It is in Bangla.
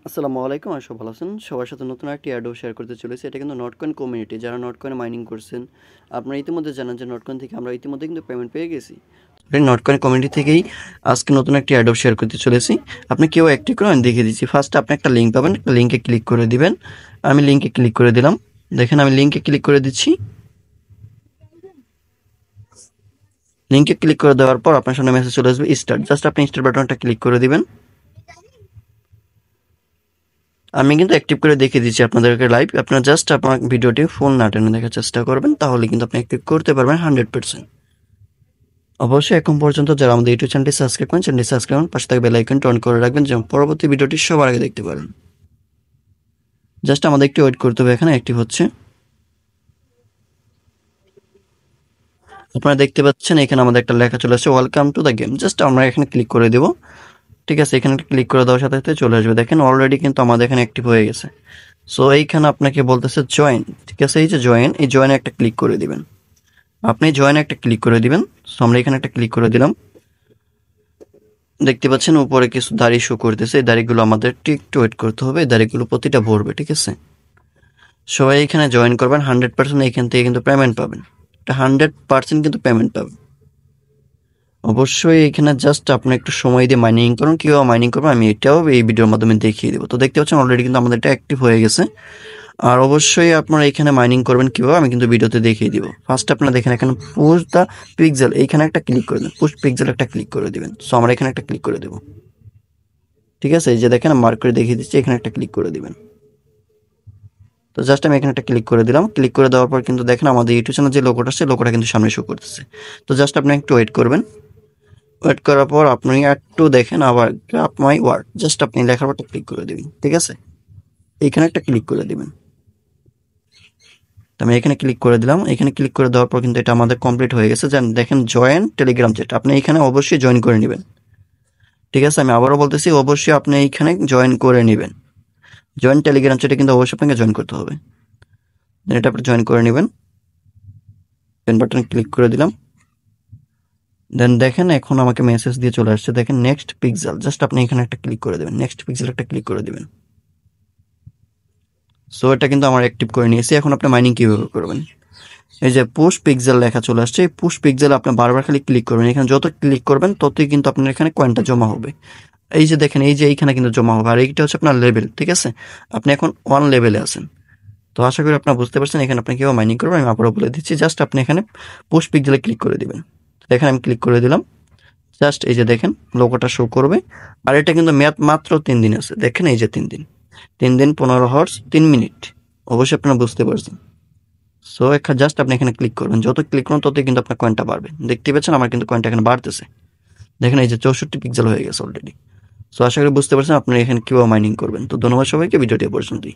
আসসালামু আলাইকুম, আশা ভালো আছেন। সবার সাথে নতুন একটি অ্যাডও শেয়ার করতে চলেছি। এটা কিন্তু নটকয়েন কমিউনিটি, যারা নটকয়েন মাইনিং করছেন, আপনারা ইতিমধ্যে জানেন যে নটকয়েন থেকে আমরা ইতিমধ্যে কিন্তু পেমেন্ট পেয়ে গেছি। এই নটকয়েন কমিউনিটি থেকেই আজকে নতুন একটি অ্যাডও শেয়ার করতে চলেছি। আপনি কেউ একটি করে আমি দেখিয়ে দিচ্ছি। ফার্স্টে আপনি একটা লিঙ্ক পাবেন, লিঙ্কে ক্লিক করে দিবেন। আমি লিঙ্কে ক্লিক করে দিলাম। দেখেন আমি লিঙ্কে ক্লিক করে দিচ্ছি। লিঙ্কে ক্লিক করে দেওয়ার পর আপনার সামনে মেসেজ চলে আসবে স্টার্ট। জাস্ট আপনি স্টার্ট বাটনটা ক্লিক করে দিবেন। আমি কিন্তু অ্যাক্টিভ করে দেখিয়ে দিচ্ছি আপনাদেরকে লাইভ। আপনারা জাস্ট আপনার ভিডিওটি ফুল না টেনে দেখার চেষ্টা করবেন, তাহলে কিন্তু আপনি অ্যাক্টিভ করতে পারবেন 100%। অবশ্যই এখন পর্যন্ত যারা আমাদের ইউটিউব চ্যানেলটি সাবস্ক্রাইব করেন, চ্যানেলটি সাবস্ক্রাইব করুন, পাশে থাকা বেল আইকনটি অন করে রাখবেন যেন পরবর্তী ভিডিওটি সবার আগে দেখতে পারেন। জাস্ট আমাদের একটু ওয়েট করতে হবে, এখানে অ্যাক্টিভ হচ্ছে। আপনারা দেখতে পাচ্ছেন এখানে আমাদের একটা লেখা চলে আসছে welcome to the game. Just আমরা এখানে ক্লিক করে দেব। ঠিক আছে, এখানে ক্লিক করে দেওয়ার সাথে সাথে চলে আসবে। দেখেন অলরেডি কিন্তু আমাদের এখানে অ্যাক্টিভ হয়ে গেছে। সো এইখানে আপনাকে বলতেছে জয়েন। ঠিক আছে, এই যে জয়েন, এই জয়েনে একটা ক্লিক করে দিবেন। আপনি জয়েনে একটা ক্লিক করে দিবেন। সো আমরা এখানে একটা ক্লিক করে দিলাম। দেখতে পাচ্ছেন উপরে কিছু দাড়ি শো করতেছে। এই দাড়িগুলো আমাদের একটু ওয়েট করতে হবে। এই দাড়িগুলো প্রতিটা ভরবে। ঠিক আছে, সবাই এখানে জয়েন করবেন। 100% এখান থেকে কিন্তু পেমেন্ট পাবেন। 100% কিন্তু পেমেন্ট পাবেন। অবশ্যই এখানে জাস্ট আপনি একটু সময় দিয়ে মাইনিং করুন। কীভাবে মাইনিং করবেন আমি এটাও এই ভিডিওর মাধ্যমে দেখিয়ে দেবো। তো দেখতে পাচ্ছেন অলরেডি কিন্তু আমাদের এটা অ্যাক্টিভ হয়ে গেছে। আর অবশ্যই আপনারা এখানে মাইনিং করবেন কীভাবে আমি কিন্তু ভিডিওতে দেখিয়ে দিব। ফার্স্ট আপনারা দেখেন এখানে পুশ দ্য পিক্সেল, এইখানে একটা ক্লিক করে দেবেন। পুশ পিক্সেল একটা ক্লিক করে দেবেন। সো আমরা এখানে একটা ক্লিক করে দেবো। ঠিক আছে, এই যে দেখেন মার্ক করে দেখিয়ে দিচ্ছি, এখানে একটা ক্লিক করে দিবেন। তো জাস্ট আমি এখানে একটা ক্লিক করে দিলাম। ক্লিক করে দেওয়ার পর কিন্তু দেখেন আমাদের ইউটিউব চ্যানেল যে লোগোটা আছে, লোগোটা কিন্তু সামনে শো করতেছে। তো জাস্ট আপনি একটু ওয়েট করবেন। ওয়েট করার পর আপনি একটু দেখেন আবার গ্রাফ মাই ওয়ার্ড, জাস্ট আপনি লেখার পরটা ক্লিক করে দিবেন। ঠিক আছে, এখানে একটা ক্লিক করে দিবেন। তো আমি এখানে ক্লিক করে দিলাম। এখানে ক্লিক করে দেওয়ার পর কিন্তু এটা আমাদের কমপ্লিট হয়ে গেছে। দেখেন জয়েন টেলিগ্রাম চ্যাট, আপনি এখানে অবশ্যই জয়েন করে নেবেন। ঠিক আছে, আমি আবারও বলতেছি অবশ্যই আপনি এইখানে জয়েন করে নেবেন। জয়েন টেলিগ্রাম চ্যাটে কিন্তু অবশ্যই আপনাকে জয়েন করতে হবে। এটা আপনি জয়েন করে নেবেন। জয়েন বাটনে ক্লিক করে দিলাম। দেন দেখেন এখন আমাকে মেসেজ দিয়ে চলে আসছে। দেখেন নেক্সট পিক্সেল, জাস্ট আপনি এখানে একটা ক্লিক করে দেবেন। নেক্সট পিক্সেল একটা ক্লিক করে দেবেন। সো এটা কিন্তু আমার অ্যাক্টিভ করে নিয়েছি। এখন আপনি মাইনিং কিভাবে করবেন, এই যে পুশ পিক্সেল লেখা চলে আসছে, এই পুশ পিক্সেল আপনি বারবার খালি ক্লিক করবেন। এখানে যত ক্লিক করবেন ততই কিন্তু আপনার এখানে কয়েনটা জমা হবে। এই যে দেখেন, এই যে এইখানে কিন্তু জমা হবে। আর এইটা হচ্ছে আপনার লেভেল। ঠিক আছে, আপনি এখন 1 লেভেলে আছেন। তো আশা করি আপনারা বুঝতে পারছেন এখানে আপনি কীভাবে মাইনিং করবেন আমি আবারও বলে দিচ্ছি। জাস্ট আপনি এখানে পুশ পিক্সেলে ক্লিক করে দিবেন। দেখেন আমি ক্লিক করে দিলাম। জাস্ট এই যে দেখেন লোগোটা শো করবে। আর এটা কিন্তু মেয়াদ মাত্র 3 দিন আছে। দেখেন এই যে 3 দিন, 3 দিন 15 হর্স 3 মিনিট। অবশ্যই আপনারা বুঝতে পারছেন। সো জাস্ট আপনি এখানে ক্লিক করবেন। যত ক্লিক করুন ততই কিন্তু আপনার কয়েনটা বাড়বে। দেখতে পাচ্ছেন আমার কিন্তু কয়েনটা এখানে বাড়তেছে। দেখেন এই যে 64 পিক্সেল হয়ে গেছে অলরেডি। সো আশা করি বুঝতে পারছেন আপনারা এখানে কীভাবে মাইনিং করবেন। তো ধন্যবাদ সবাইকে, ভিডিওটি এ পর্যন্তই।